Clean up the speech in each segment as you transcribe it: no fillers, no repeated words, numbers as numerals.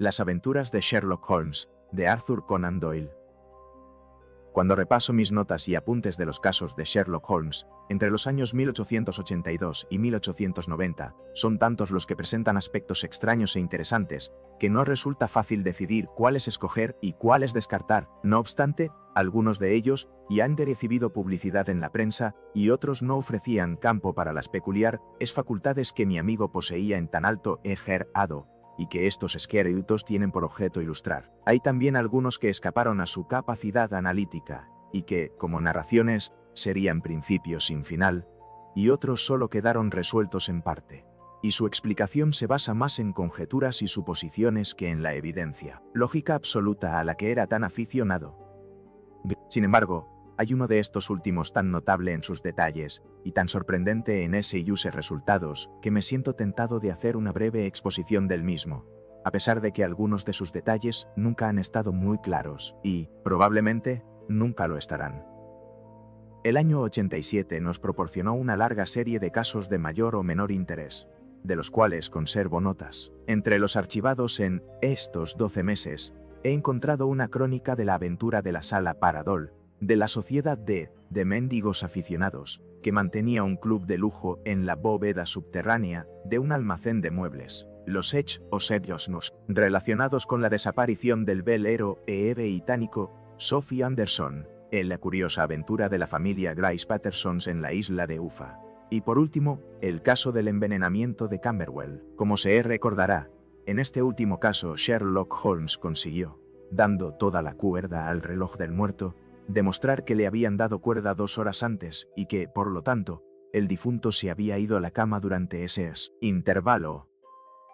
Las aventuras de Sherlock Holmes, de Arthur Conan Doyle. Cuando repaso mis notas y apuntes de los casos de Sherlock Holmes, entre los años 1882 y 1890, son tantos los que presentan aspectos extraños e interesantes, que no resulta fácil decidir cuáles escoger y cuáles descartar. No obstante, algunos de ellos ya han recibido publicidad en la prensa y otros no ofrecían campo para las peculiares facultades que mi amigo poseía en tan alto grado, y que estos escritos tienen por objeto ilustrar. Hay también algunos que escaparon a su capacidad analítica, y que, como narraciones, serían principios sin final, y otros solo quedaron resueltos en parte. Y su explicación se basa más en conjeturas y suposiciones que en la evidencia lógica absoluta a la que era tan aficionado. Sin embargo, hay uno de estos últimos tan notable en sus detalles, y tan sorprendente en sus resultados, que me siento tentado de hacer una breve exposición del mismo, a pesar de que algunos de sus detalles nunca han estado muy claros, y, probablemente, nunca lo estarán. El año 87 nos proporcionó una larga serie de casos de mayor o menor interés, de los cuales conservo notas. Entre los archivados en estos 12 meses, he encontrado una crónica de la aventura de la Sala Paradol, de la Sociedad de Mendigos Aficionados, que mantenía un club de lujo en la bóveda subterránea de un almacén de muebles. Los hechos relacionados con la desaparición del velero británico Sophie Anderson, en la curiosa aventura de la familia Grace Pattersons en la isla de Ufa. Y por último, el caso del envenenamiento de Camberwell. Como se recordará, en este último caso Sherlock Holmes consiguió, dando toda la cuerda al reloj del muerto, demostrar que le habían dado cuerda 2 horas antes y que, por lo tanto, el difunto se había ido a la cama durante ese intervalo.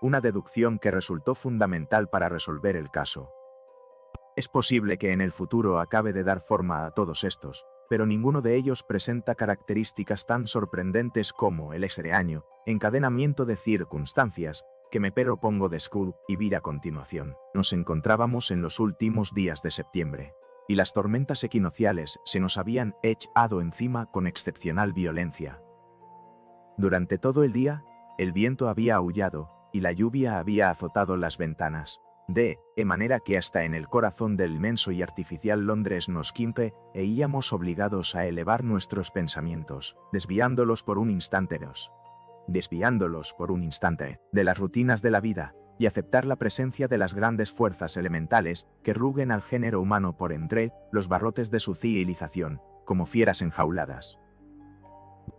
Una deducción que resultó fundamental para resolver el caso. Es posible que en el futuro acabe de dar forma a todos estos, pero ninguno de ellos presenta características tan sorprendentes como el extraño encadenamiento de circunstancias que me propongo describir a continuación. Nos encontrábamos en los últimos días de septiembre, y las tormentas equinocciales se nos habían echado encima con excepcional violencia. Durante todo el día, el viento había aullado, y la lluvia había azotado las ventanas, de manera que hasta en el corazón del inmenso y artificial Londres nos íbamos obligados a elevar nuestros pensamientos, desviándolos por un instante de las rutinas de la vida, y aceptar la presencia de las grandes fuerzas elementales que ruguen al género humano por entre los barrotes de su civilización, como fieras enjauladas.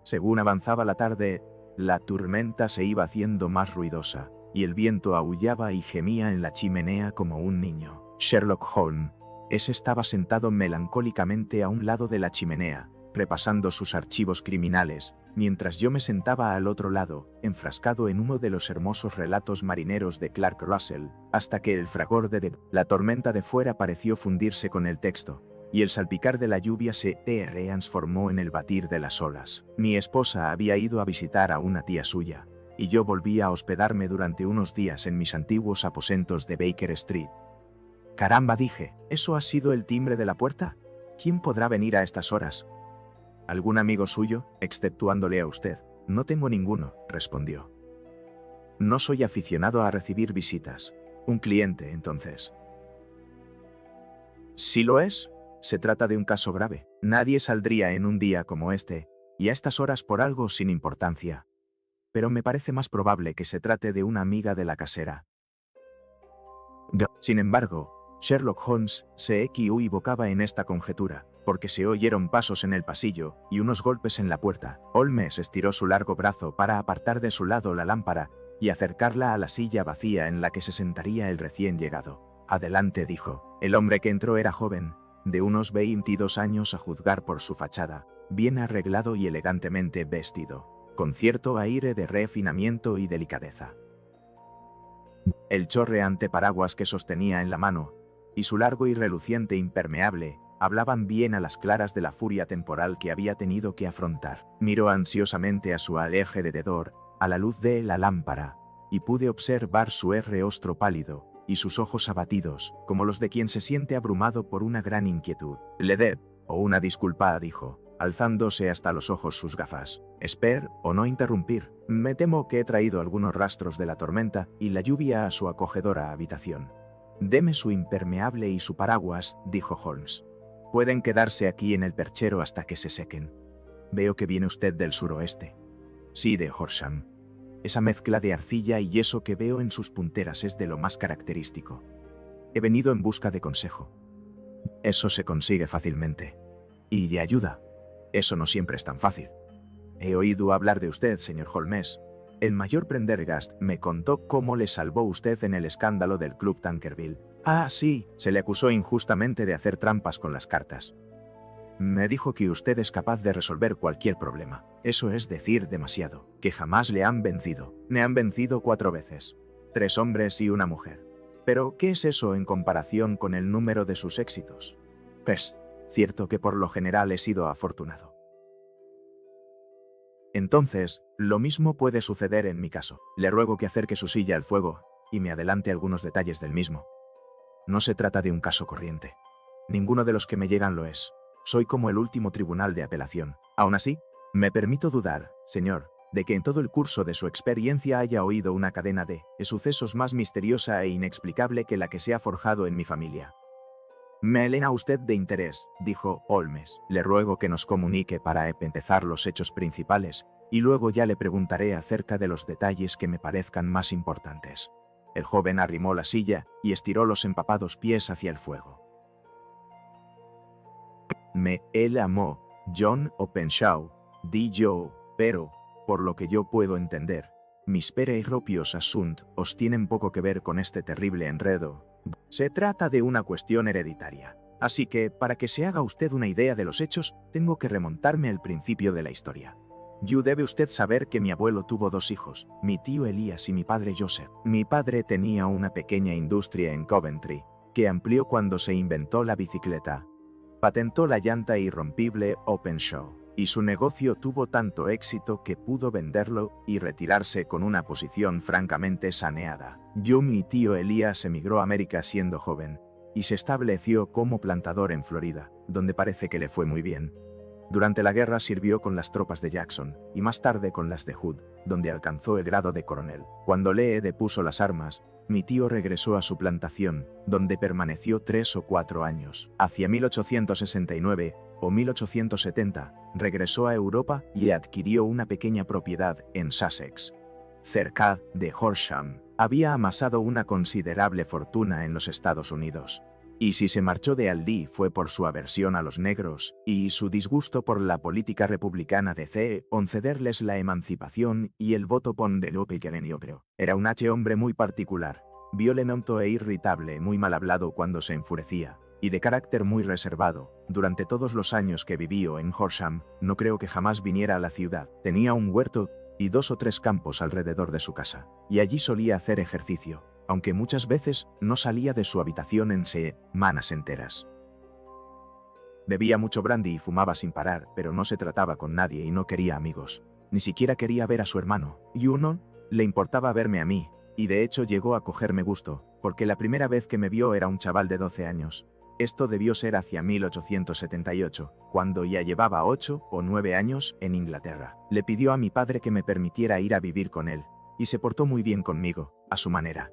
Según avanzaba la tarde, la tormenta se iba haciendo más ruidosa, y el viento aullaba y gemía en la chimenea como un niño. Sherlock Holmes estaba sentado melancólicamente a un lado de la chimenea, repasando sus archivos criminales, mientras yo me sentaba al otro lado, enfrascado en uno de los hermosos relatos marineros de Clark Russell, hasta que el fragor de la tormenta de fuera pareció fundirse con el texto, y el salpicar de la lluvia se transformó en el batir de las olas. Mi esposa había ido a visitar a una tía suya, y yo volví a hospedarme durante unos días en mis antiguos aposentos de Baker Street. Caramba, dije, ¿eso ha sido el timbre de la puerta? ¿Quién podrá venir a estas horas? ¿Algún amigo suyo, exceptuándole a usted? No tengo ninguno, respondió. No soy aficionado a recibir visitas. Un cliente, entonces. ¿Sí lo es? Se trata de un caso grave. Nadie saldría en un día como este, y a estas horas por algo sin importancia. Pero me parece más probable que se trate de una amiga de la casera. Sin embargo, Sherlock Holmes se equivocaba en esta conjetura, porque se oyeron pasos en el pasillo y unos golpes en la puerta. Holmes estiró su largo brazo para apartar de su lado la lámpara y acercarla a la silla vacía en la que se sentaría el recién llegado. Adelante, dijo. El hombre que entró era joven, de unos 22 años a juzgar por su fachada, bien arreglado y elegantemente vestido, con cierto aire de refinamiento y delicadeza. El chorreante paraguas que sostenía en la mano, y su largo y reluciente impermeable, hablaban bien a las claras de la furia temporal que había tenido que afrontar. Miró ansiosamente a su alrededor, a la luz de la lámpara, y pude observar su rostro pálido, y sus ojos abatidos, como los de quien se siente abrumado por una gran inquietud. Le debo una disculpa, dijo. alzándose hasta los ojos sus gafas. Espero o no interrumpir. Me temo que he traído algunos rastros de la tormenta y la lluvia a su acogedora habitación. Deme su impermeable y su paraguas, dijo Holmes. Pueden quedarse aquí en el perchero hasta que se sequen. Veo que viene usted del suroeste. Sí, de Horsham. Esa mezcla de arcilla y yeso que veo en sus punteras es de lo más característico. He venido en busca de consejo. Eso se consigue fácilmente. Y de ayuda. Eso no siempre es tan fácil. He oído hablar de usted, señor Holmes. El mayor Prendergast me contó cómo le salvó usted en el escándalo del Club Tankerville. Ah, sí, se le acusó injustamente de hacer trampas con las cartas. Me dijo que usted es capaz de resolver cualquier problema. Eso es decir demasiado, que jamás le han vencido. Me han vencido 4 veces. 3 hombres y una mujer. Pero, ¿qué es eso en comparación con el número de sus éxitos? Es cierto que por lo general he sido afortunado. Entonces, lo mismo puede suceder en mi caso. Le ruego que acerque su silla al fuego y me adelante algunos detalles del mismo. No se trata de un caso corriente. Ninguno de los que me llegan lo es. Soy como el último tribunal de apelación. Aún así, me permito dudar, señor, de que en todo el curso de su experiencia haya oído una cadena de sucesos más misteriosa e inexplicable que la que se ha forjado en mi familia. Me llena usted de interés, dijo Holmes. Le ruego que nos comunique para empezar los hechos principales, y luego ya le preguntaré acerca de los detalles que me parezcan más importantes. El joven arrimó la silla y estiró los empapados pies hacia el fuego. Me llamo John Openshaw, di yo, pero, por lo que yo puedo entender, mis propios asuntos os tienen poco que ver con este terrible enredo. Se trata de una cuestión hereditaria. Así que, para que se haga usted una idea de los hechos, tengo que remontarme al principio de la historia. Debe usted saber que mi abuelo tuvo 2 hijos, mi tío Elías y mi padre Joseph. Mi padre tenía una pequeña industria en Coventry, que amplió cuando se inventó la bicicleta. Patentó la llanta irrompible Openshaw, y su negocio tuvo tanto éxito que pudo venderlo y retirarse con una posición francamente saneada. Mi tío Elías emigró a América siendo joven, y se estableció como plantador en Florida, donde parece que le fue muy bien. Durante la guerra sirvió con las tropas de Jackson, y más tarde con las de Hood, donde alcanzó el grado de coronel. Cuando Lee depuso las armas, mi tío regresó a su plantación, donde permaneció 3 o 4 años. Hacia 1869 o 1870, regresó a Europa y adquirió una pequeña propiedad en Sussex, cerca de Horsham. Había amasado una considerable fortuna en los Estados Unidos. Y si se marchó de Aldie fue por su aversión a los negros y su disgusto por la política republicana de concederles la emancipación y el voto ponderoso. Era un hombre muy particular, violento e irritable, muy mal hablado cuando se enfurecía, y de carácter muy reservado. Durante todos los años que vivió en Horsham, no creo que jamás viniera a la ciudad. Tenía un huerto y 2 o 3 campos alrededor de su casa, y allí solía hacer ejercicio, aunque muchas veces no salía de su habitación en semanas enteras. Bebía mucho brandy y fumaba sin parar, pero no se trataba con nadie y no quería amigos. Ni siquiera quería ver a su hermano. Y uno le importaba verme a mí, y de hecho llegó a cogerme gusto, porque la primera vez que me vio era un chaval de 12 años. Esto debió ser hacia 1878, cuando ya llevaba 8 o 9 años en Inglaterra. Le pidió a mi padre que me permitiera ir a vivir con él, y se portó muy bien conmigo, a su manera.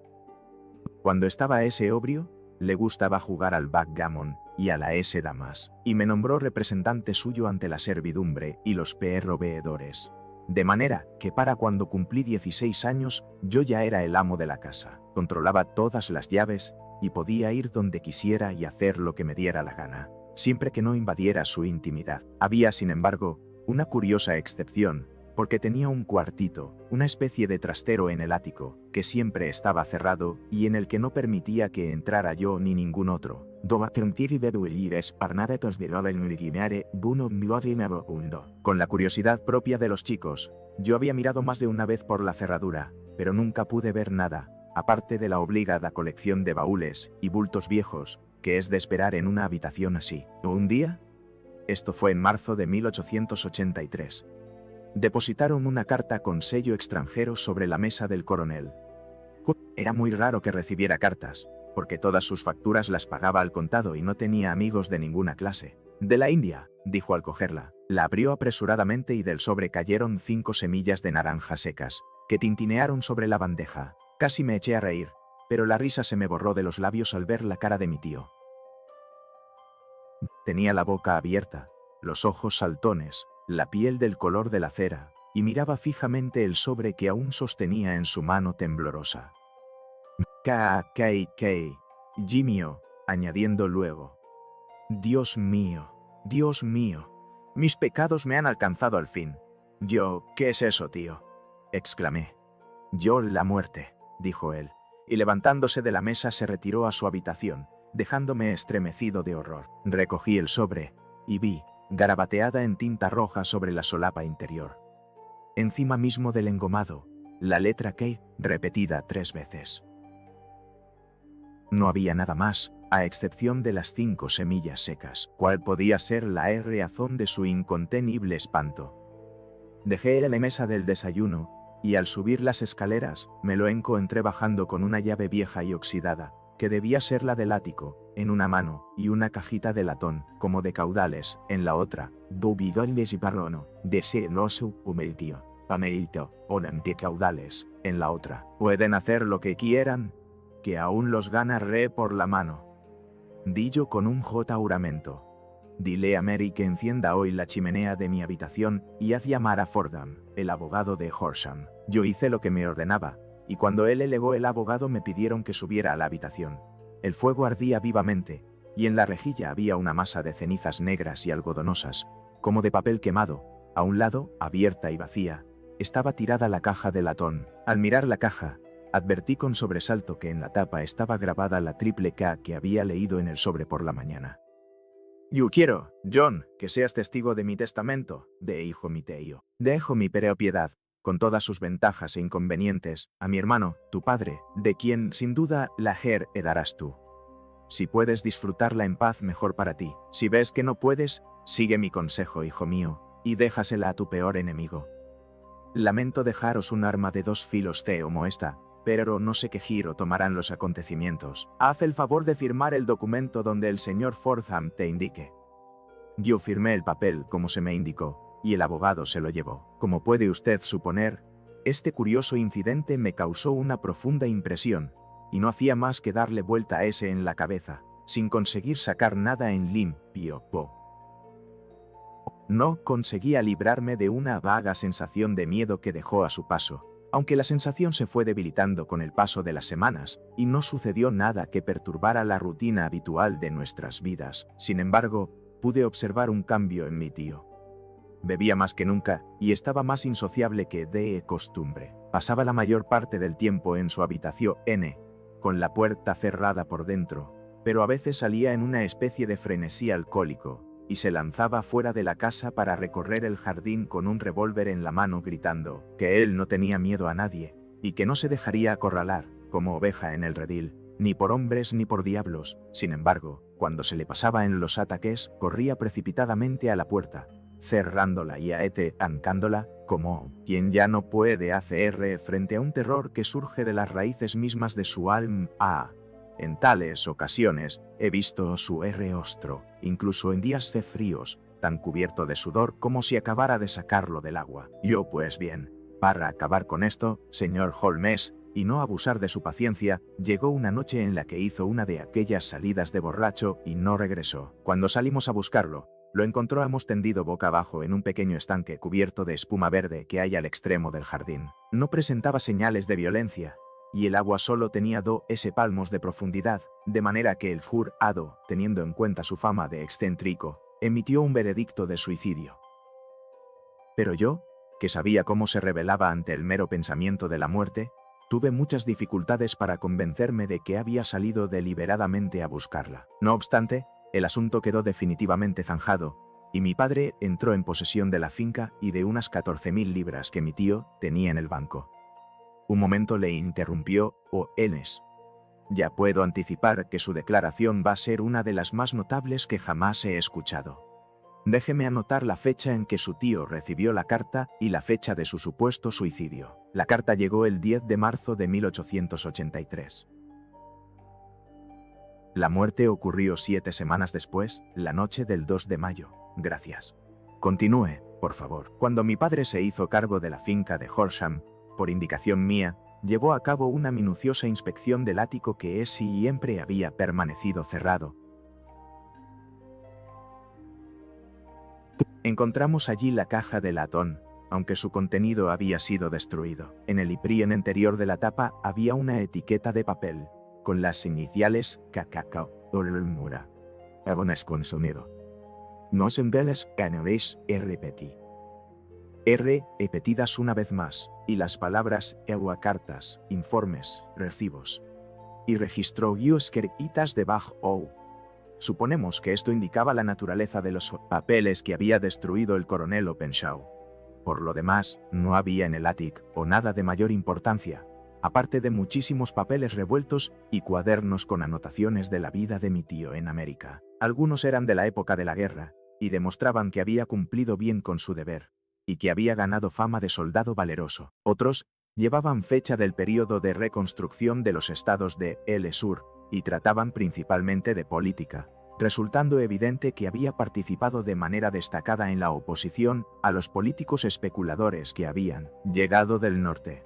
Cuando estaba ebrio, le gustaba jugar al backgammon y a la damas, y me nombró representante suyo ante la servidumbre y los proveedores. De manera que para cuando cumplí 16 años, yo ya era el amo de la casa, controlaba todas las llaves y podía ir donde quisiera y hacer lo que me diera la gana, siempre que no invadiera su intimidad. Había, sin embargo, una curiosa excepción, porque tenía un cuartito, una especie de trastero en el ático, que siempre estaba cerrado y en el que no permitía que entrara yo ni ningún otro. Con la curiosidad propia de los chicos, yo había mirado más de una vez por la cerradura, pero nunca pude ver nada, aparte de la obligada colección de baúles y bultos viejos, que es de esperar en una habitación así. Un día, esto fue en marzo de 1883, depositaron una carta con sello extranjero sobre la mesa del coronel. Era muy raro que recibiera cartas, porque todas sus facturas las pagaba al contado y no tenía amigos de ninguna clase. De la India, dijo al cogerla. La abrió apresuradamente y del sobre cayeron 5 semillas de naranja secas, que tintinearon sobre la bandeja. Casi me eché a reír, pero la risa se me borró de los labios al ver la cara de mi tío. Tenía la boca abierta, los ojos saltones, la piel del color de la cera, y miraba fijamente el sobre que aún sostenía en su mano temblorosa. Jimio, añadiendo luego. Dios mío, mis pecados me han alcanzado al fin. ¿Qué es eso, tío? Exclamé. Yo, la muerte, dijo él, y levantándose de la mesa se retiró a su habitación, dejándome estremecido de horror. Recogí el sobre y vi, garabateada en tinta roja sobre la solapa interior, encima mismo del engomado, la letra K repetida 3 veces. No había nada más, a excepción de las 5 semillas secas. ¿Cuál podía ser la razón de su incontenible espanto? Dejé la mesa del desayuno, y al subir las escaleras, me lo encontré bajando con una llave vieja y oxidada, que debía ser la del ático, en una mano, y una cajita de latón, como de caudales, en la otra. Bobidones y barrono, deseoso, humiltio, pameilto, onan de caudales, en la otra. Pueden hacer lo que quieran, que aún los ganaré por la mano. Di yo con un juramento. Dile a Mary que encienda hoy la chimenea de mi habitación y haz llamar a Fordham, el abogado de Horsham. Yo hice lo que me ordenaba, y cuando él elevó el abogado me pidieron que subiera a la habitación. El fuego ardía vivamente, y en la rejilla había una masa de cenizas negras y algodonosas, como de papel quemado. A un lado, abierta y vacía, estaba tirada la caja de latón. Al mirar la caja, advertí con sobresalto que en la tapa estaba grabada la triple K que había leído en el sobre por la mañana. Yo quiero, John, que seas testigo de mi testamento, de hijo mi tío. Dejo mi propiedad, con todas sus ventajas e inconvenientes, a mi hermano, tu padre, de quien, sin duda, la heredarás tú. Si puedes disfrutarla en paz, mejor para ti. Si ves que no puedes, sigue mi consejo, hijo mío, y déjasela a tu peor enemigo. Lamento dejaros un arma de 2 filos como esta, pero no sé qué giro tomarán los acontecimientos. Haz el favor de firmar el documento donde el señor Fordham te indique. Yo firmé el papel como se me indicó, y el abogado se lo llevó. Como puede usted suponer, este curioso incidente me causó una profunda impresión, y no hacía más que darle vuelta a ese en la cabeza, sin conseguir sacar nada en limpio. No conseguía librarme de una vaga sensación de miedo que dejó a su paso, aunque la sensación se fue debilitando con el paso de las semanas, y no sucedió nada que perturbara la rutina habitual de nuestras vidas. Sin embargo, pude observar un cambio en mi tío. Bebía más que nunca, y estaba más insociable que de costumbre. Pasaba la mayor parte del tiempo en su habitación, con la puerta cerrada por dentro, pero a veces salía en una especie de frenesí alcohólico, y se lanzaba fuera de la casa para recorrer el jardín con un revólver en la mano gritando que él no tenía miedo a nadie, y que no se dejaría acorralar, como oveja en el redil, ni por hombres ni por diablos. Sin embargo, cuando se le pasaba en los ataques, corría precipitadamente a la puerta, cerrándola y ancándola, como quien ya no puede hacer frente a un terror que surge de las raíces mismas de su alma. En tales ocasiones he visto su rostro, incluso en días de fríos, tan cubierto de sudor como si acabara de sacarlo del agua. Yo pues bien, para acabar con esto, señor Holmes, y no abusar de su paciencia, llegó una noche en la que hizo una de aquellas salidas de borracho y no regresó. Cuando salimos a buscarlo, lo encontramos tendido boca abajo en un pequeño estanque cubierto de espuma verde que hay al extremo del jardín. No presentaba señales de violencia, y el agua solo tenía 2 palmos de profundidad, de manera que el jurado, teniendo en cuenta su fama de excéntrico, emitió un veredicto de suicidio. Pero yo, que sabía cómo se rebelaba ante el mero pensamiento de la muerte, tuve muchas dificultades para convencerme de que había salido deliberadamente a buscarla. No obstante, el asunto quedó definitivamente zanjado, y mi padre entró en posesión de la finca y de unas 14.000 libras que mi tío tenía en el banco. Un momento le interrumpió Enes. Ya puedo anticipar que su declaración va a ser una de las más notables que jamás he escuchado. Déjeme anotar la fecha en que su tío recibió la carta y la fecha de su supuesto suicidio. La carta llegó el 10 de marzo de 1883. La muerte ocurrió 7 semanas después, la noche del 2 de mayo. Gracias. Continúe, por favor. Cuando mi padre se hizo cargo de la finca de Horsham, por indicación mía, llevó a cabo una minuciosa inspección del ático que siempre había permanecido cerrado. Encontramos allí la caja de latón, aunque su contenido había sido destruido. En el iprien interior de la tapa había una etiqueta de papel, con las iniciales KKK Mura. Abones con sonido. Nos enveles canaréis repetí. Repetidas una vez más, y las palabras cartas, informes, recibos. Y registró escritas debajo o. Suponemos que esto indicaba la naturaleza de los papeles que había destruido el coronel Openshaw. Por lo demás, no había en el ático nada de mayor importancia, aparte de muchísimos papeles revueltos y cuadernos con anotaciones de la vida de mi tío en América. Algunos eran de la época de la guerra, y demostraban que había cumplido bien con su deber, y que había ganado fama de soldado valeroso. Otros llevaban fecha del período de reconstrucción de los estados de El Sur, y trataban principalmente de política, resultando evidente que había participado de manera destacada en la oposición a los políticos especuladores que habían llegado del norte.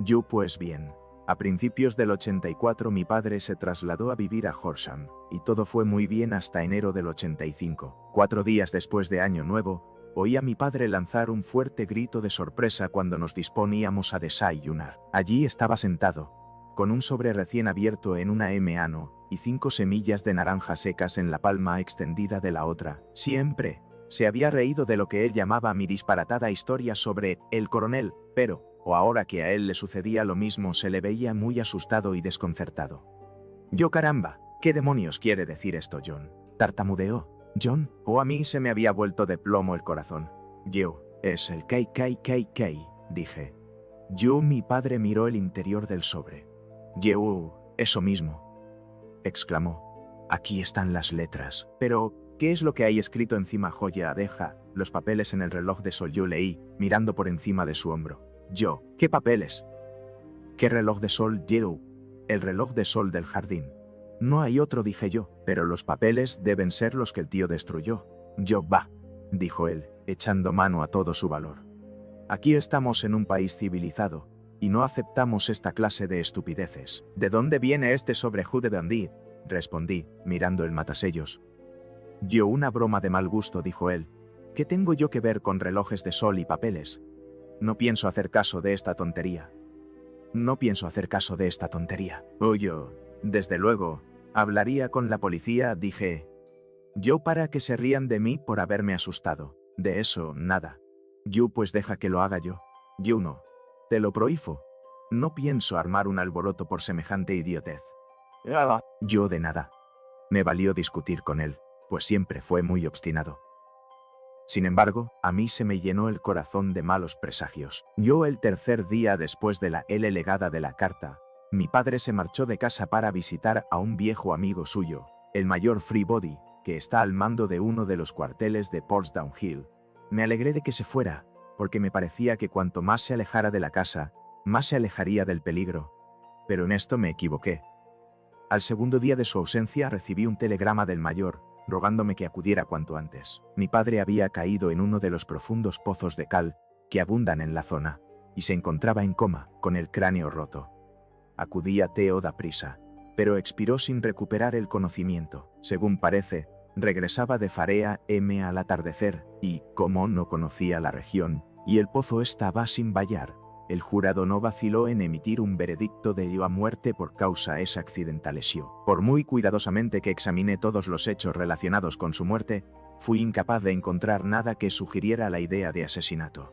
Yo pues bien, a principios del 84 mi padre se trasladó a vivir a Horsham, y todo fue muy bien hasta enero del 85. 4 días después de Año Nuevo, oí a mi padre lanzar un fuerte grito de sorpresa cuando nos disponíamos a desayunar. Allí estaba sentado, con un sobre recién abierto en una mano, y 5 semillas de naranja secas en la palma extendida de la otra. Siempre se había reído de lo que él llamaba mi disparatada historia sobre el coronel, pero, ahora que a él le sucedía lo mismo, se le veía muy asustado y desconcertado. Yo caramba, ¿qué demonios quiere decir esto, John? Tartamudeó. John, a mí se me había vuelto de plomo el corazón. Yo, es el KKK, dije. Mi padre miró el interior del sobre. Eso mismo, exclamó. Aquí están las letras. Pero, ¿qué es lo que hay escrito encima? Joya, deja los papeles en el reloj de sol. Yo leí, mirando por encima de su hombro. ¿Qué papeles? ¿Qué reloj de sol? El reloj de sol del jardín. No hay otro, dije yo, pero los papeles deben ser los que el tío destruyó. Va, dijo él, echando mano a todo su valor. Aquí estamos en un país civilizado, y no aceptamos esta clase de estupideces. ¿De dónde viene este sobre Jude Dandy? Respondí, mirando el matasellos. Una broma de mal gusto, dijo él. ¿Qué tengo yo que ver con relojes de sol y papeles? No pienso hacer caso de esta tontería. Desde luego, hablaría con la policía, dije. Para que se rían de mí por haberme asustado. De eso, nada. Pues deja que lo haga yo. No. Te lo prohíbo. No pienso armar un alboroto por semejante idiotez. De nada. Me valió discutir con él, pues siempre fue muy obstinado. Sin embargo, a mí se me llenó el corazón de malos presagios. El tercer día después de la legada de la carta, mi padre se marchó de casa para visitar a un viejo amigo suyo, el mayor Freebody, que está al mando de uno de los cuarteles de Portsdown Hill. Me alegré de que se fuera, porque me parecía que cuanto más se alejara de la casa, más se alejaría del peligro. Pero en esto me equivoqué. Al segundo día de su ausencia recibí un telegrama del mayor, rogándome que acudiera cuanto antes. Mi padre había caído en uno de los profundos pozos de cal que abundan en la zona, y se encontraba en coma, con el cráneo roto. Acudí a Teo da prisa, pero expiró sin recuperar el conocimiento. Según parece, regresaba de Farea al atardecer, y, como no conocía la región, y el pozo estaba sin vallar, el jurado no vaciló en emitir un veredicto de a muerte por causa esa accidental lesión. Por muy cuidadosamente que examiné todos los hechos relacionados con su muerte, fui incapaz de encontrar nada que sugiriera la idea de asesinato.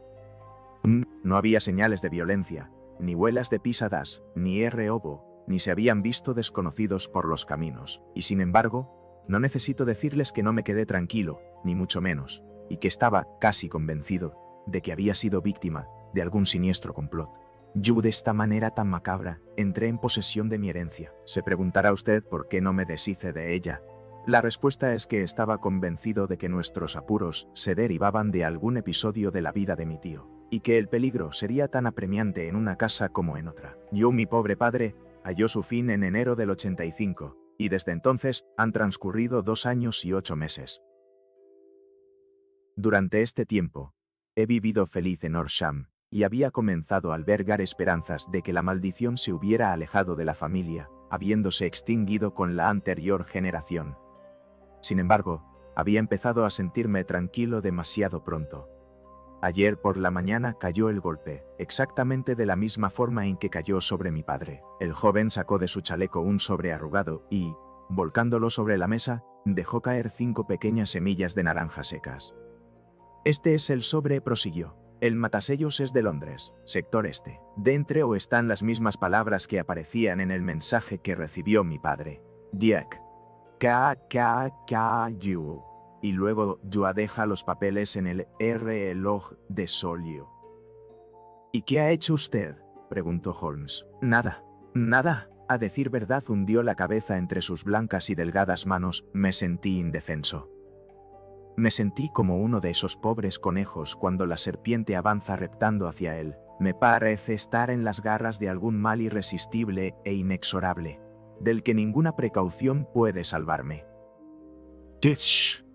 No había señales de violencia, ni huellas de pisadas, ni robo, ni se habían visto desconocidos por los caminos. Y sin embargo, no necesito decirles que no me quedé tranquilo, ni mucho menos, y que estaba casi convencido de que había sido víctima de algún siniestro complot. De esta manera tan macabra, entré en posesión de mi herencia. Se preguntará usted por qué no me deshice de ella. La respuesta es que estaba convencido de que nuestros apuros se derivaban de algún episodio de la vida de mi tío, y que el peligro sería tan apremiante en una casa como en otra. Mi pobre padre, halló su fin en enero del 85, y desde entonces han transcurrido 2 años y 8 meses. Durante este tiempo, he vivido feliz en Horsham, y había comenzado a albergar esperanzas de que la maldición se hubiera alejado de la familia, habiéndose extinguido con la anterior generación. Sin embargo, había empezado a sentirme tranquilo demasiado pronto. Ayer por la mañana cayó el golpe, exactamente de la misma forma en que cayó sobre mi padre. El joven sacó de su chaleco un sobre arrugado y, volcándolo sobre la mesa, dejó caer 5 pequeñas semillas de naranja secas. Este es el sobre, prosiguió. El matasellos es de Londres, sector este. Dentro están las mismas palabras que aparecían en el mensaje que recibió mi padre. Diek. K-K-K-U. Y luego Joa deja los papeles en el reloj de solio. ¿Y qué ha hecho usted?, preguntó Holmes. Nada. Nada. A decir verdad, hundió la cabeza entre sus blancas y delgadas manos. Me sentí indefenso. Me sentí como uno de esos pobres conejos cuando la serpiente avanza reptando hacia él. Me parece estar en las garras de algún mal irresistible e inexorable, del que ninguna precaución puede salvarme.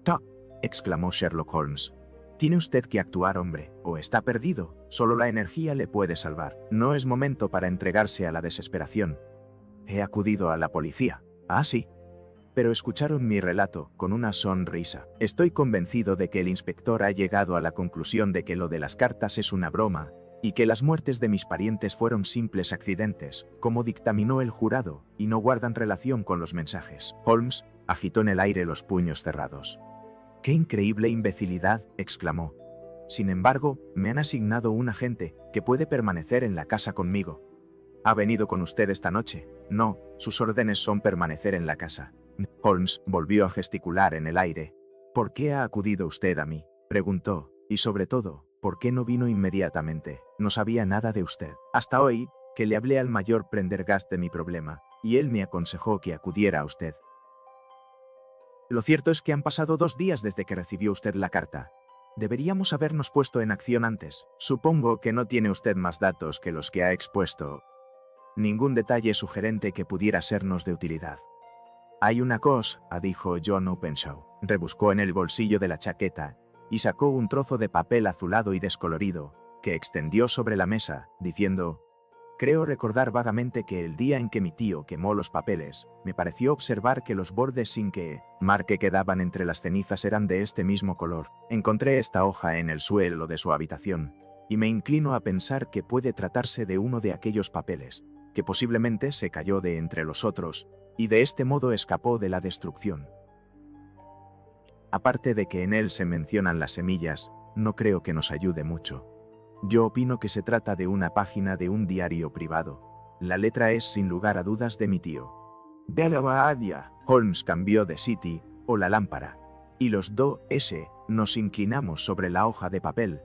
¡Ta! Exclamó Sherlock Holmes. Tiene usted que actuar, hombre, o está perdido. Solo la energía le puede salvar. No es momento para entregarse a la desesperación. He acudido a la policía. Ah, sí. Pero escucharon mi relato con una sonrisa. Estoy convencido de que el inspector ha llegado a la conclusión de que lo de las cartas es una broma, y que las muertes de mis parientes fueron simples accidentes, como dictaminó el jurado, y no guardan relación con los mensajes. Holmes agitó en el aire los puños cerrados. ¡Qué increíble imbecilidad!, exclamó. Sin embargo, me han asignado un agente que puede permanecer en la casa conmigo. ¿Ha venido con usted esta noche? No, sus órdenes son permanecer en la casa. Holmes volvió a gesticular en el aire. ¿Por qué ha acudido usted a mí?, preguntó, y sobre todo, ¿por qué no vino inmediatamente? No sabía nada de usted. Hasta hoy, que le hablé al mayor Prendergast de mi problema, y él me aconsejó que acudiera a usted. Lo cierto es que han pasado 2 días desde que recibió usted la carta. Deberíamos habernos puesto en acción antes. Supongo que no tiene usted más datos que los que ha expuesto. Ningún detalle sugerente que pudiera sernos de utilidad. Hay una cosa, dijo John Openshaw. Rebuscó en el bolsillo de la chaqueta y sacó un trozo de papel azulado y descolorido, que extendió sobre la mesa, diciendo: creo recordar vagamente que el día en que mi tío quemó los papeles, me pareció observar que los bordes sin que marque quedaban entre las cenizas eran de este mismo color. Encontré esta hoja en el suelo de su habitación, y me inclino a pensar que puede tratarse de uno de aquellos papeles, que posiblemente se cayó de entre los otros, y de este modo escapó de la destrucción. Aparte de que en él se mencionan las semillas, no creo que nos ayude mucho. Yo opino que se trata de una página de un diario privado. La letra es sin lugar a dudas de mi tío. Holmes cambió de City, o la lámpara, y los dos nos inclinamos sobre la hoja de papel,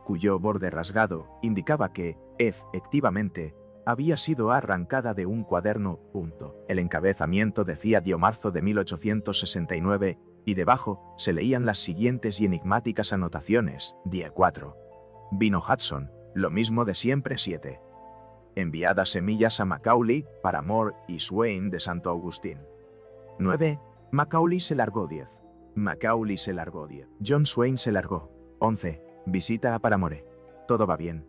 cuyo borde rasgado indicaba que, efectivamente, había sido arrancada de un cuaderno. El encabezamiento decía marzo de 1869, y debajo se leían las siguientes y enigmáticas anotaciones. Día 4. Vino Hudson, lo mismo de siempre 7. Enviadas semillas a Macaulay, para Moore y Swain de Santo Agustín. 9. Macaulay se largó 10. Macaulay se largó 10. John Swain se largó. 11. Visita a Paramore. Todo va bien.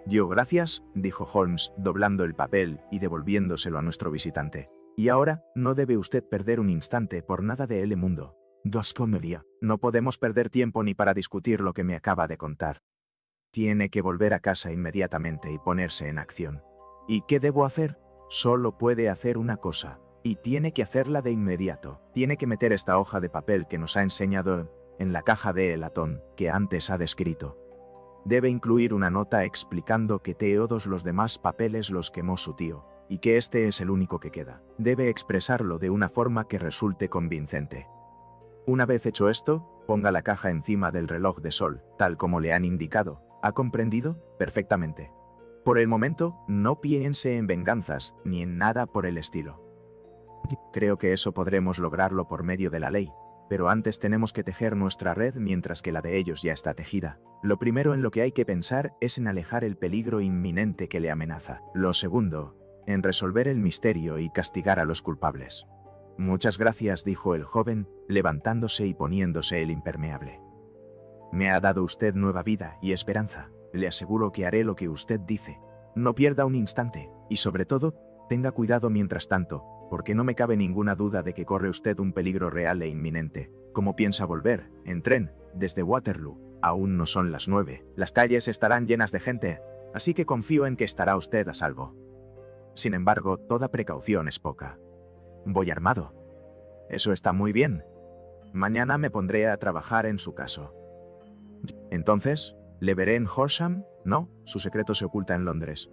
Yo, gracias, dijo Holmes, doblando el papel y devolviéndoselo a nuestro visitante. Y ahora, no debe usted perder un instante por nada de el mundo. Dos comedia. No podemos perder tiempo ni para discutir lo que me acaba de contar. Tiene que volver a casa inmediatamente y ponerse en acción. ¿Y qué debo hacer? Solo puede hacer una cosa, y tiene que hacerla de inmediato. Tiene que meter esta hoja de papel que nos ha enseñado en la caja de latón que antes ha descrito. Debe incluir una nota explicando que todos los demás papeles los quemó su tío, y que este es el único que queda. Debe expresarlo de una forma que resulte convincente. Una vez hecho esto, ponga la caja encima del reloj de sol, tal como le han indicado. ¿Ha comprendido? Perfectamente. Por el momento, no piense en venganzas, ni en nada por el estilo. Creo que eso podremos lograrlo por medio de la ley, pero antes tenemos que tejer nuestra red mientras que la de ellos ya está tejida. Lo primero en lo que hay que pensar es en alejar el peligro inminente que le amenaza. Lo segundo, en resolver el misterio y castigar a los culpables. Muchas gracias, dijo el joven, levantándose y poniéndose el impermeable. Me ha dado usted nueva vida y esperanza. Le aseguro que haré lo que usted dice. No pierda un instante, y sobre todo, tenga cuidado mientras tanto, porque no me cabe ninguna duda de que corre usted un peligro real e inminente. ¿Cómo piensa volver? En tren, desde Waterloo. Aún no son las 9. Las calles estarán llenas de gente, así que confío en que estará usted a salvo. Sin embargo, toda precaución es poca. Voy armado. Eso está muy bien. Mañana me pondré a trabajar en su caso. Entonces, ¿le veré en Horsham? No, su secreto se oculta en Londres.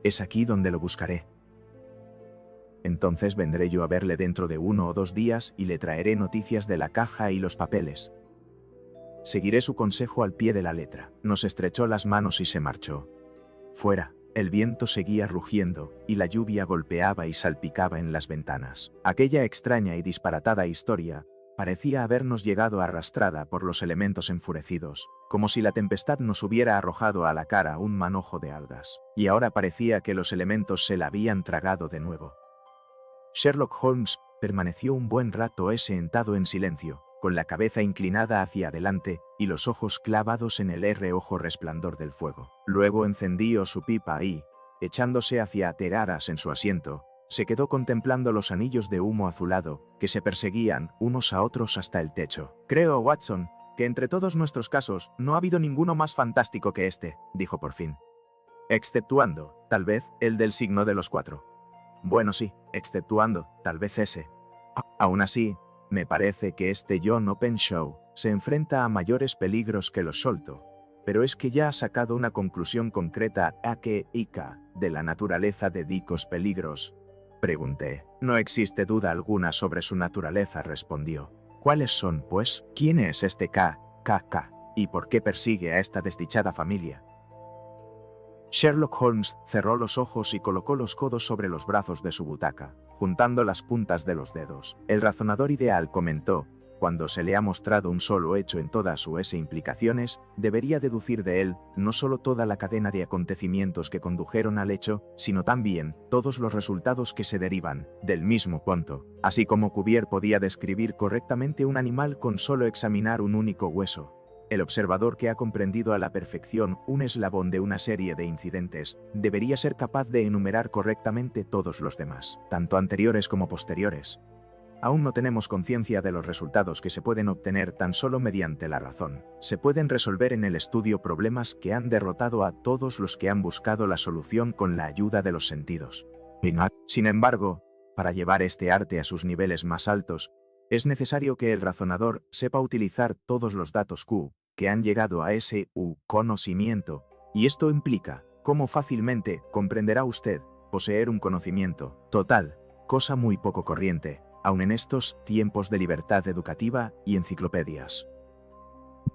Es aquí donde lo buscaré. Entonces vendré yo a verle dentro de 1 o 2 días y le traeré noticias de la caja y los papeles. Seguiré su consejo al pie de la letra. Nos estrechó las manos y se marchó. Fuera, el viento seguía rugiendo y la lluvia golpeaba y salpicaba en las ventanas. Aquella extraña y disparatada historia parecía habernos llegado arrastrada por los elementos enfurecidos, como si la tempestad nos hubiera arrojado a la cara un manojo de algas, y ahora parecía que los elementos se la habían tragado de nuevo. Sherlock Holmes permaneció un buen rato sentado en silencio, con la cabeza inclinada hacia adelante y los ojos clavados en el rojo resplandor del fuego. Luego encendió su pipa y, echándose hacia atrás en su asiento, se quedó contemplando los anillos de humo azulado que se perseguían unos a otros hasta el techo. Creo, Watson, que entre todos nuestros casos no ha habido ninguno más fantástico que este, dijo por fin. Exceptuando, tal vez, el del signo de los 4. Bueno, sí, exceptuando, tal vez ese. Aún así, me parece que este John Openshaw se enfrenta a mayores peligros que los Sholto, pero es que ya ha sacado una conclusión concreta de la naturaleza de dichos peligros. Pregunté. No existe duda alguna sobre su naturaleza, respondió. ¿Cuáles son, pues? ¿Quién es este K.K.K. y por qué persigue a esta desdichada familia? Sherlock Holmes cerró los ojos y colocó los codos sobre los brazos de su butaca, juntando las puntas de los dedos. El razonador ideal, comentó, cuando se le ha mostrado un solo hecho en todas sus implicaciones, debería deducir de él no solo toda la cadena de acontecimientos que condujeron al hecho, sino también todos los resultados que se derivan del mismo punto, así como Cuvier podía describir correctamente un animal con solo examinar un único hueso. El observador que ha comprendido a la perfección un eslabón de una serie de incidentes debería ser capaz de enumerar correctamente todos los demás, tanto anteriores como posteriores. Aún no tenemos conciencia de los resultados que se pueden obtener tan solo mediante la razón. Se pueden resolver en el estudio problemas que han derrotado a todos los que han buscado la solución con la ayuda de los sentidos. Sin embargo, para llevar este arte a sus niveles más altos, es necesario que el razonador sepa utilizar todos los datos Q que han llegado a ese conocimiento, y esto implica, como fácilmente comprenderá usted, poseer un conocimiento total, cosa muy poco corriente, aun en estos tiempos de libertad educativa y enciclopedias.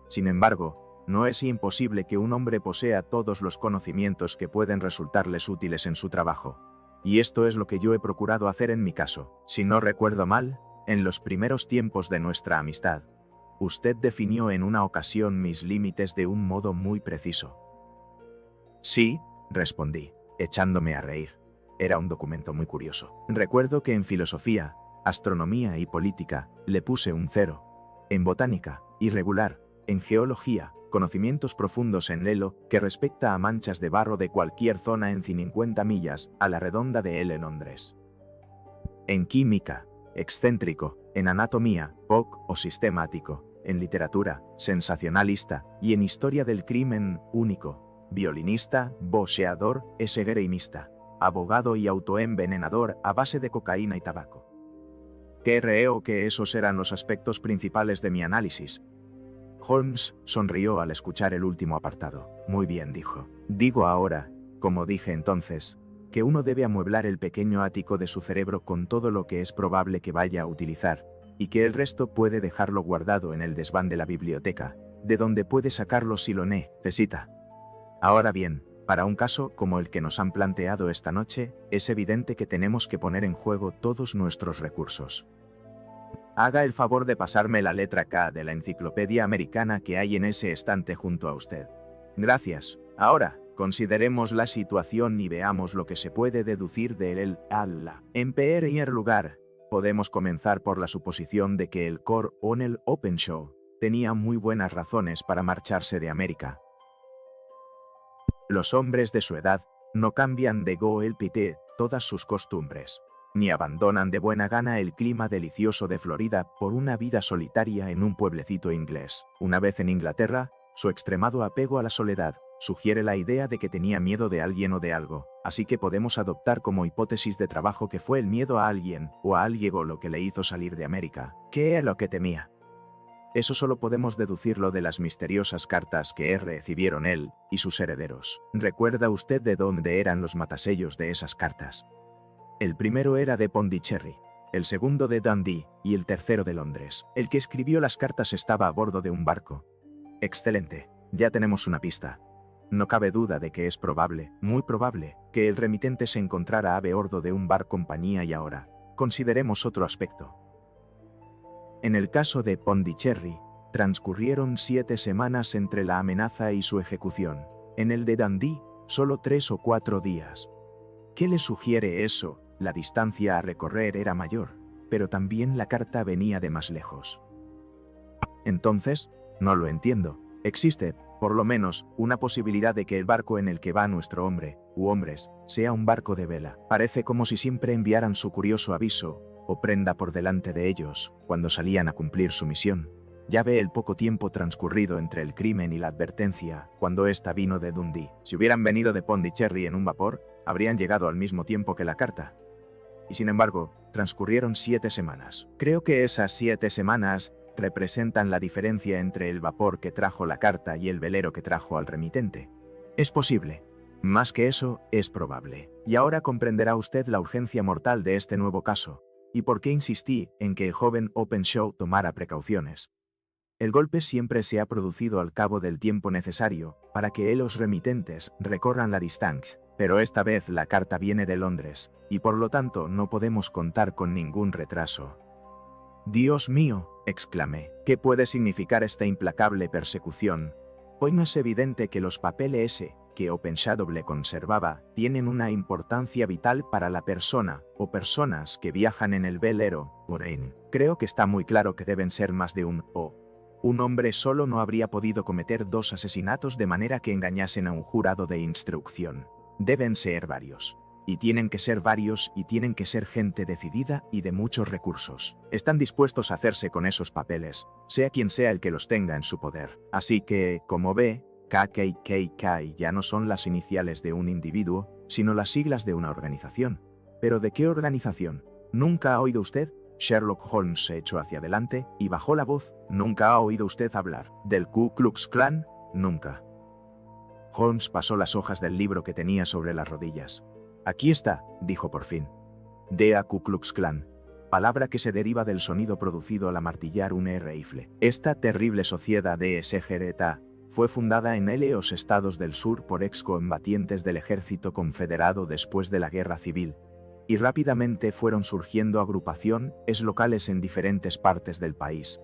Sin embargo, no es imposible que un hombre posea todos los conocimientos que pueden resultarles útiles en su trabajo. Y esto es lo que yo he procurado hacer en mi caso. Si no recuerdo mal, en los primeros tiempos de nuestra amistad, usted definió en una ocasión mis límites de un modo muy preciso. Sí, respondí, echándome a reír. Era un documento muy curioso. Recuerdo que en filosofía, astronomía y política le puse un 0. En botánica, irregular. En geología, conocimientos profundos en Lelo, que respecta a manchas de barro de cualquier zona en 50 millas a la redonda de L en Londres. En química, excéntrico. En anatomía, POC o sistemático. En literatura, sensacionalista. Y en historia del crimen, único. Violinista, boxeador, esgrimista. Abogado y autoenvenenador a base de cocaína y tabaco. Creo que esos eran los aspectos principales de mi análisis. Holmes sonrió al escuchar el último apartado. Muy bien, dijo. Digo ahora, como dije entonces, que uno debe amueblar el pequeño ático de su cerebro con todo lo que es probable que vaya a utilizar, y que el resto puede dejarlo guardado en el desván de la biblioteca, de donde puede sacarlo si lo necesita. Ahora bien, para un caso como el que nos han planteado esta noche, es evidente que tenemos que poner en juego todos nuestros recursos. Haga el favor de pasarme la letra K de la enciclopedia americana que hay en ese estante junto a usted. Gracias. Ahora, consideremos la situación y veamos lo que se puede deducir de él. En primer lugar, Podemos comenzar por la suposición de que el Coronel Openshaw tenía muy buenas razones para marcharse de América. Los hombres de su edad no cambian de golpe todas sus costumbres, ni abandonan de buena gana el clima delicioso de Florida por una vida solitaria en un pueblecito inglés. Una vez en Inglaterra, su extremado apego a la soledad sugiere la idea de que tenía miedo de alguien o de algo, así que podemos adoptar como hipótesis de trabajo que fue el miedo a alguien o a algo lo que le hizo salir de América. ¿Qué era lo que temía? Eso solo podemos deducirlo de las misteriosas cartas que recibieron él y sus herederos. ¿Recuerda usted de dónde eran los matasellos de esas cartas? El primero era de Pondicherry, el segundo de Dundee y el tercero de Londres. El que escribió las cartas estaba a bordo de un barco. Excelente, ya tenemos una pista. No cabe duda de que es probable, muy probable, que el remitente se encontrara a bordo de un bar compañía y ahora. Consideremos otro aspecto. En el caso de Pondicherry, transcurrieron 7 semanas entre la amenaza y su ejecución. En el de Dundee, solo 3 o 4 días. ¿Qué le sugiere eso? La distancia a recorrer era mayor, pero también la carta venía de más lejos. Entonces, no lo entiendo. Existe, por lo menos, una posibilidad de que el barco en el que va nuestro hombre, u hombres, sea un barco de vela. Parece como si siempre enviaran su curioso aviso, o prenda por delante de ellos, cuando salían a cumplir su misión. Ya ve el poco tiempo transcurrido entre el crimen y la advertencia, cuando ésta vino de Dundee. Si hubieran venido de Pondicherry en un vapor, habrían llegado al mismo tiempo que la carta. Y sin embargo, transcurrieron 7 semanas. Creo que esas 7 semanas representan la diferencia entre el vapor que trajo la carta y el velero que trajo al remitente. Es posible. Más que eso, es probable. Y ahora comprenderá usted la urgencia mortal de este nuevo caso, y por qué insistí en que el joven Openshaw tomara precauciones. El golpe siempre se ha producido al cabo del tiempo necesario para que los remitentes recorran la distancia, pero esta vez la carta viene de Londres, y por lo tanto no podemos contar con ningún retraso. «Dios mío», exclamé, «¿qué puede significar esta implacable persecución? Hoy no es evidente que los papeles que Openshaw le conservaba tienen una importancia vital para la persona o personas que viajan en el velero Lorraine. Creo que está muy claro que deben ser más de un hombre solo no habría podido cometer 2 asesinatos de manera que engañasen a un jurado de instrucción. Deben ser varios. Y tienen que ser varios y tienen que ser gente decidida y de muchos recursos. Están dispuestos a hacerse con esos papeles, sea quien sea el que los tenga en su poder. Así que, como ve, KKK ya no son las iniciales de un individuo, sino las siglas de una organización. ¿Pero de qué organización? ¿Nunca ha oído usted? Sherlock Holmes se echó hacia adelante y bajó la voz. ¿Nunca ha oído usted hablar del Ku Klux Klan? Nunca. Holmes pasó las hojas del libro que tenía sobre las rodillas. Aquí está, dijo por fin. Dea Ku Klux Klan. Palabra que se deriva del sonido producido al amartillar un rifle. Esta terrible sociedad de secreta fue fundada en los estados del sur por excombatientes del ejército confederado después de la guerra civil, y rápidamente fueron surgiendo agrupaciones locales en diferentes partes del país,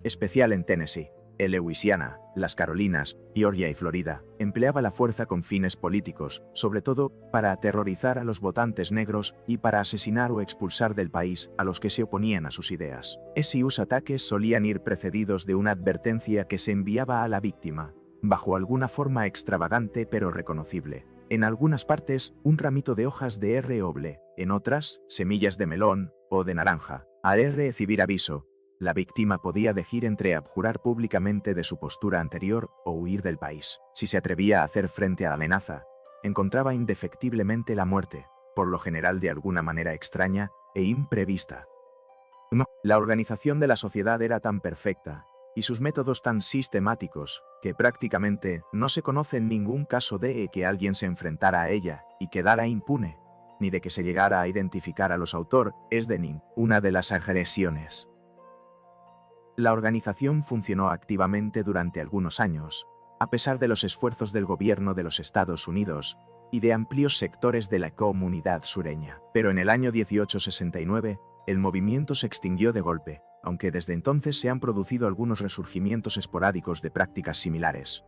especial en Tennessee, en Louisiana, las Carolinas, Georgia y Florida. Empleaba la fuerza con fines políticos, sobre todo para aterrorizar a los votantes negros y para asesinar o expulsar del país a los que se oponían a sus ideas. Esos ataques solían ir precedidos de una advertencia que se enviaba a la víctima, bajo alguna forma extravagante pero reconocible. En algunas partes, un ramito de hojas de roble, en otras, semillas de melón o de naranja. Al recibir aviso, la víctima podía elegir entre abjurar públicamente de su postura anterior o huir del país. Si se atrevía a hacer frente a la amenaza, encontraba indefectiblemente la muerte, por lo general de alguna manera extraña e imprevista. La organización de la sociedad era tan perfecta, y sus métodos tan sistemáticos, que prácticamente no se conoce ningún caso de que alguien se enfrentara a ella y quedara impune, ni de que se llegara a identificar a los autores de ninguna de las agresiones. La organización funcionó activamente durante algunos años, a pesar de los esfuerzos del gobierno de los Estados Unidos y de amplios sectores de la comunidad sureña. Pero en el año 1869, el movimiento se extinguió de golpe, aunque desde entonces se han producido algunos resurgimientos esporádicos de prácticas similares.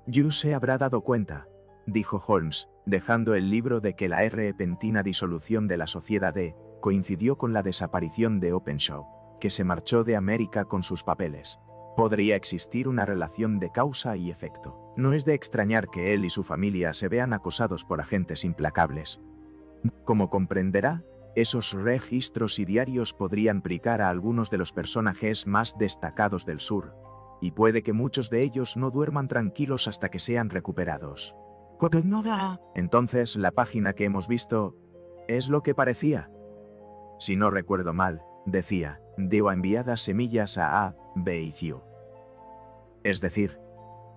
Yu se habrá dado cuenta dijo Holmes, dejando el libro de que la repentina disolución de la sociedad coincidió con la desaparición de Openshaw, que se marchó de América con sus papeles. Podría existir una relación de causa y efecto. No es de extrañar que él y su familia se vean acosados por agentes implacables. Como comprenderá, esos registros y diarios podrían implicar a algunos de los personajes más destacados del sur, y puede que muchos de ellos no duerman tranquilos hasta que sean recuperados. Entonces, la página que hemos visto es lo que parecía. Si no recuerdo mal, decía, dio enviadas semillas a B y C. Es decir,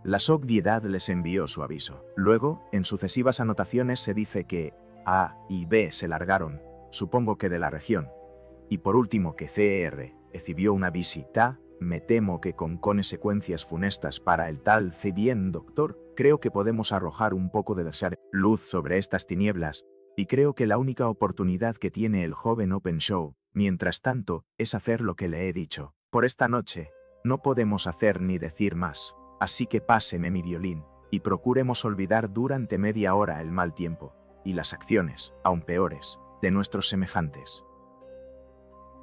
la Sociedad les envió su aviso. Luego, en sucesivas anotaciones se dice que A y B se largaron, supongo que de la región. Y por último que CR recibió una visita, me temo que con consecuencias funestas para el tal C. Bien, doctor, creo que podemos arrojar un poco de luz sobre estas tinieblas, y creo que la única oportunidad que tiene el joven Openshaw, mientras tanto, es hacer lo que le he dicho. Por esta noche, no podemos hacer ni decir más, así que páseme mi violín, y procuremos olvidar durante media hora el mal tiempo, y las acciones, aún peores, de nuestros semejantes.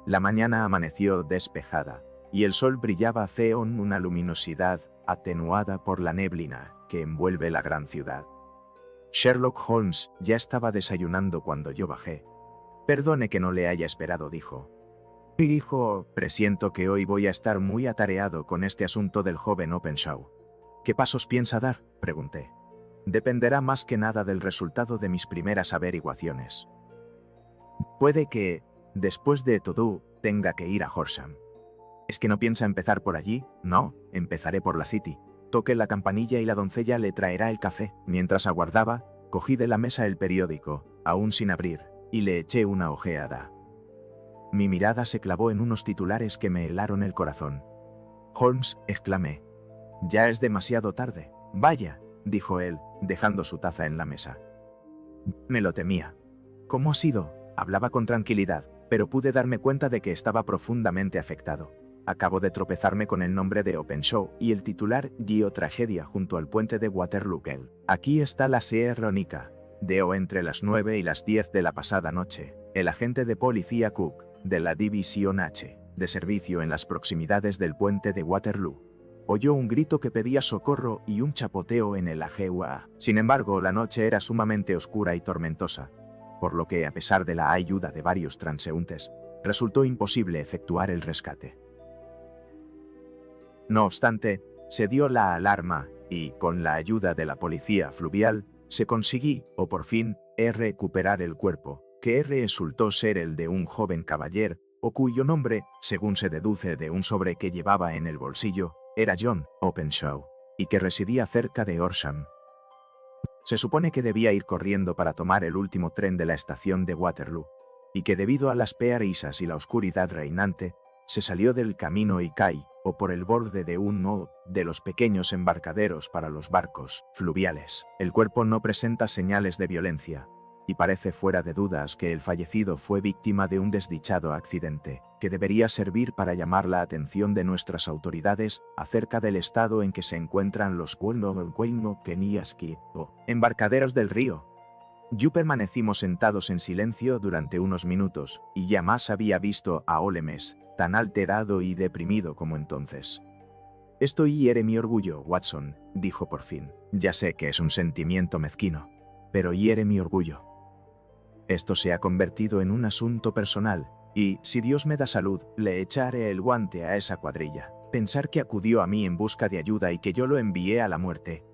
La mañana amaneció despejada, y el sol brillaba con una luminosidad atenuada por la neblina que envuelve la gran ciudad. Sherlock Holmes ya estaba desayunando cuando yo bajé. Perdone que no le haya esperado, dijo. Hijo, presiento que hoy voy a estar muy atareado con este asunto del joven Openshaw. ¿Qué pasos piensa dar?, pregunté. Dependerá más que nada del resultado de mis primeras averiguaciones. Puede que, después de todo, tenga que ir a Horsham. ¿Es que no piensa empezar por allí? No, empezaré por la City. Toque la campanilla y la doncella le traerá el café. Mientras aguardaba, cogí de la mesa el periódico, aún sin abrir, y le eché una ojeada. Mi mirada se clavó en unos titulares que me helaron el corazón. Holmes, exclamé. Ya es demasiado tarde. Vaya, dijo él, dejando su taza en la mesa. Me lo temía. ¿Cómo ha sido? Hablaba con tranquilidad, pero pude darme cuenta de que estaba profundamente afectado. Acabo de tropezarme con el nombre de Openshaw y el titular dio tragedia junto al puente de Waterloo. Aquí está la Rónica. Dio entre las 9 y las 10 de la pasada noche. El agente de policía Cook, de la División H, de servicio en las proximidades del puente de Waterloo, oyó un grito que pedía socorro y un chapoteo en el AGUA. Sin embargo, la noche era sumamente oscura y tormentosa, por lo que, a pesar de la ayuda de varios transeúntes, resultó imposible efectuar el rescate. No obstante, se dio la alarma y, con la ayuda de la policía fluvial, se consiguió, por fin, recuperar el cuerpo, que resultó ser el de un joven caballero, o cuyo nombre, según se deduce de un sobre que llevaba en el bolsillo, era John Openshaw, y que residía cerca de Horsham. Se supone que debía ir corriendo para tomar el último tren de la estación de Waterloo, y que debido a las prisas y la oscuridad reinante, se salió del camino y cayó, o por el borde de uno de los pequeños embarcaderos para los barcos fluviales. El cuerpo no presenta señales de violencia, y parece fuera de dudas que el fallecido fue víctima de un desdichado accidente, que debería servir para llamar la atención de nuestras autoridades acerca del estado en que se encuentran los embarcaderos del río. Yo permanecimos sentados en silencio durante unos minutos, y jamás había visto a Holmes tan alterado y deprimido como entonces. Esto hiere mi orgullo, Watson, dijo por fin. Ya sé que es un sentimiento mezquino, pero hiere mi orgullo. Esto se ha convertido en un asunto personal, y, si Dios me da salud, le echaré el guante a esa cuadrilla. Pensar que acudió a mí en busca de ayuda y que yo lo envié a la muerte.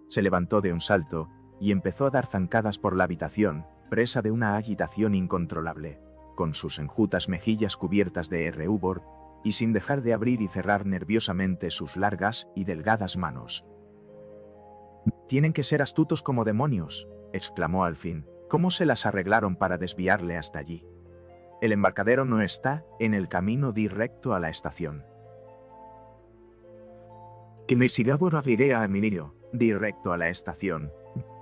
Se levantó de un salto, y empezó a dar zancadas por la habitación, presa de una agitación incontrolable, con sus enjutas mejillas cubiertas de rubor, y sin dejar de abrir y cerrar nerviosamente sus largas y delgadas manos. «Tienen que ser astutos como demonios», exclamó al fin. «¿Cómo se las arreglaron para desviarle hasta allí? El embarcadero no está en el camino directo a la estación». «Que me siga por la a mi niño, directo a la estación».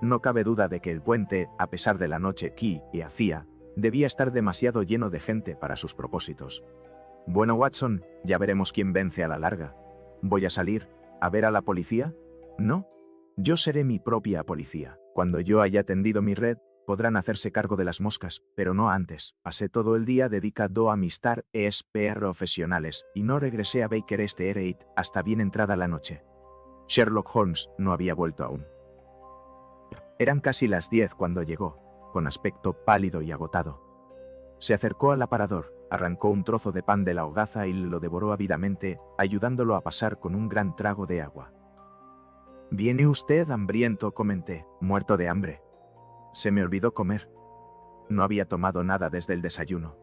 No cabe duda de que el puente, a pesar de la noche que hacía, debía estar demasiado lleno de gente para sus propósitos. Bueno, Watson, ya veremos quién vence a la larga. ¿Voy a salir? ¿A ver a la policía? No. Yo seré mi propia policía. Cuando yo haya tendido mi red, podrán hacerse cargo de las moscas, pero no antes. Pasé todo el día dedicado a mis tareas profesionales y no regresé a Baker Street hasta bien entrada la noche. Sherlock Holmes no había vuelto aún. Eran casi las 10 cuando llegó, con aspecto pálido y agotado. Se acercó al aparador, arrancó un trozo de pan de la hogaza y lo devoró ávidamente, ayudándolo a pasar con un gran trago de agua. «¿Viene usted hambriento?», comenté, muerto de hambre. Se me olvidó comer. No había tomado nada desde el desayuno.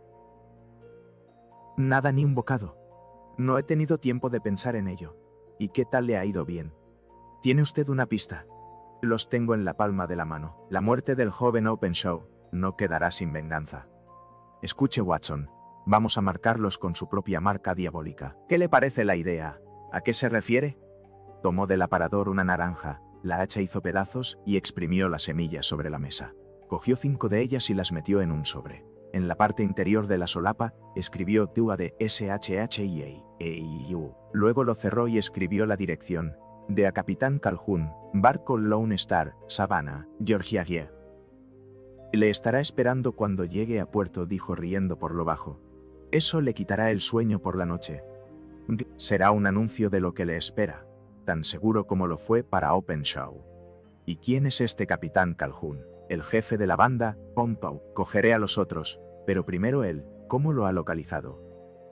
Nada ni un bocado. No he tenido tiempo de pensar en ello. ¿Y qué tal le ha ido bien? ¿Tiene usted una pista? Los tengo en la palma de la mano. La muerte del joven Openshaw no quedará sin venganza. Escuche, Watson, vamos a marcarlos con su propia marca diabólica. ¿Qué le parece la idea? ¿A qué se refiere? Tomó del aparador una naranja, la hacha hizo pedazos y exprimió las semillas sobre la mesa. Cogió 5 de ellas y las metió en un sobre. En la parte interior de la solapa, escribió Tua de SHHIA. Luego lo cerró y escribió la dirección. De a Capitán Calhoun, barco Lone Star, Savannah, Georgia. Le estará esperando cuando llegue a puerto, dijo riendo por lo bajo. Eso le quitará el sueño por la noche. Será un anuncio de lo que le espera, tan seguro como lo fue para Openshaw. ¿Y quién es este Capitán Calhoun? El jefe de la banda, Pompau. Cogeré a los otros, pero primero él. ¿Cómo lo ha localizado?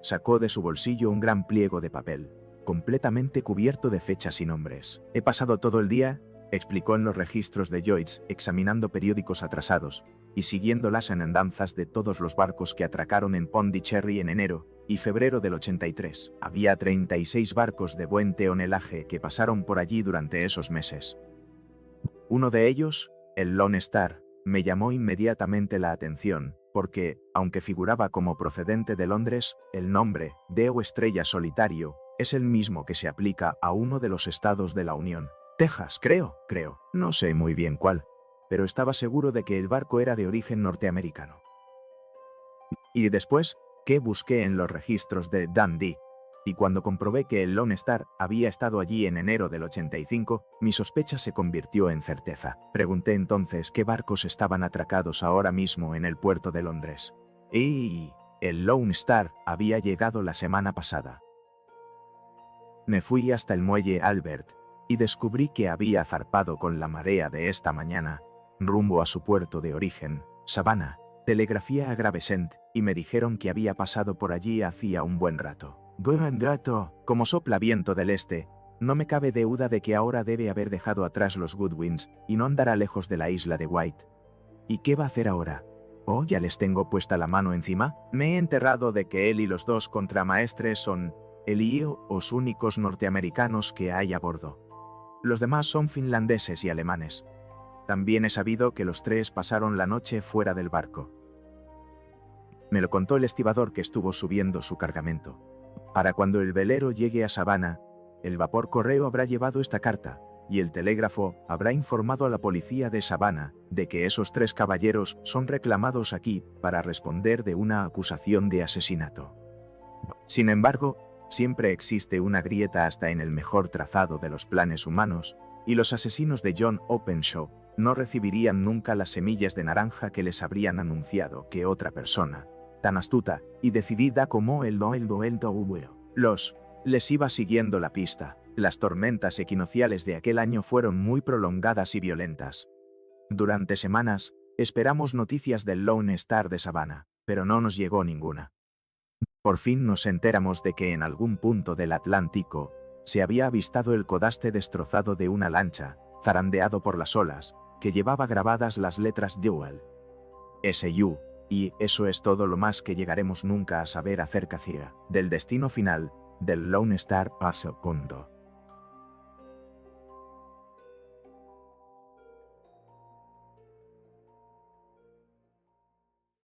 Sacó de su bolsillo un gran pliego de papel, completamente cubierto de fechas y nombres. He pasado todo el día, explicó, en los registros de Lloyds, examinando periódicos atrasados y siguiendo las andanzas de todos los barcos que atracaron en Pondicherry en enero y febrero del 83. Había 36 barcos de buen tonelaje que pasaron por allí durante esos meses. Uno de ellos, el Lone Star, me llamó inmediatamente la atención, porque, aunque figuraba como procedente de Londres, el nombre, de o Estrella Solitario, es el mismo que se aplica a uno de los estados de la Unión. Texas, creo. No sé muy bien cuál, pero estaba seguro de que el barco era de origen norteamericano. Y después, que busqué en los registros de Dundee, y cuando comprobé que el Lone Star había estado allí en enero del 85, mi sospecha se convirtió en certeza. Pregunté entonces qué barcos estaban atracados ahora mismo en el puerto de Londres. Y el Lone Star había llegado la semana pasada. Me fui hasta el muelle Albert y descubrí que había zarpado con la marea de esta mañana, rumbo a su puerto de origen, Savannah. Telegrafié a Gravesend y me dijeron que había pasado por allí hacía un buen rato. Buen rato, como sopla viento del este, no me cabe duda de que ahora debe haber dejado atrás los Goodwins y no andará lejos de la isla de White. ¿Y qué va a hacer ahora? ¿Oh, ya les tengo puesta la mano encima? Me he enterado de que él y los 2 contramaestres son él y yo los únicos norteamericanos que hay a bordo. Los demás son finlandeses y alemanes. También he sabido que los 3 pasaron la noche fuera del barco. Me lo contó el estibador que estuvo subiendo su cargamento. Para cuando el velero llegue a Savannah, el vapor correo habrá llevado esta carta, y el telégrafo habrá informado a la policía de Savannah de que esos 3 caballeros son reclamados aquí para responder de una acusación de asesinato. Sin embargo, siempre existe una grieta hasta en el mejor trazado de los planes humanos, y los asesinos de John Openshaw no recibirían nunca las semillas de naranja que les habrían anunciado que otra persona, tan astuta y decidida como les iba siguiendo la pista. Las tormentas equinocciales de aquel año fueron muy prolongadas y violentas. Durante semanas, esperamos noticias del Lone Star de Savannah, pero no nos llegó ninguna. Por fin nos enteramos de que en algún punto del Atlántico se había avistado el codaste destrozado de una lancha, zarandeado por las olas, que llevaba grabadas las letras Duel. SU, y eso es todo lo más que llegaremos nunca a saber acerca del destino final del Lone Star Paso Condo.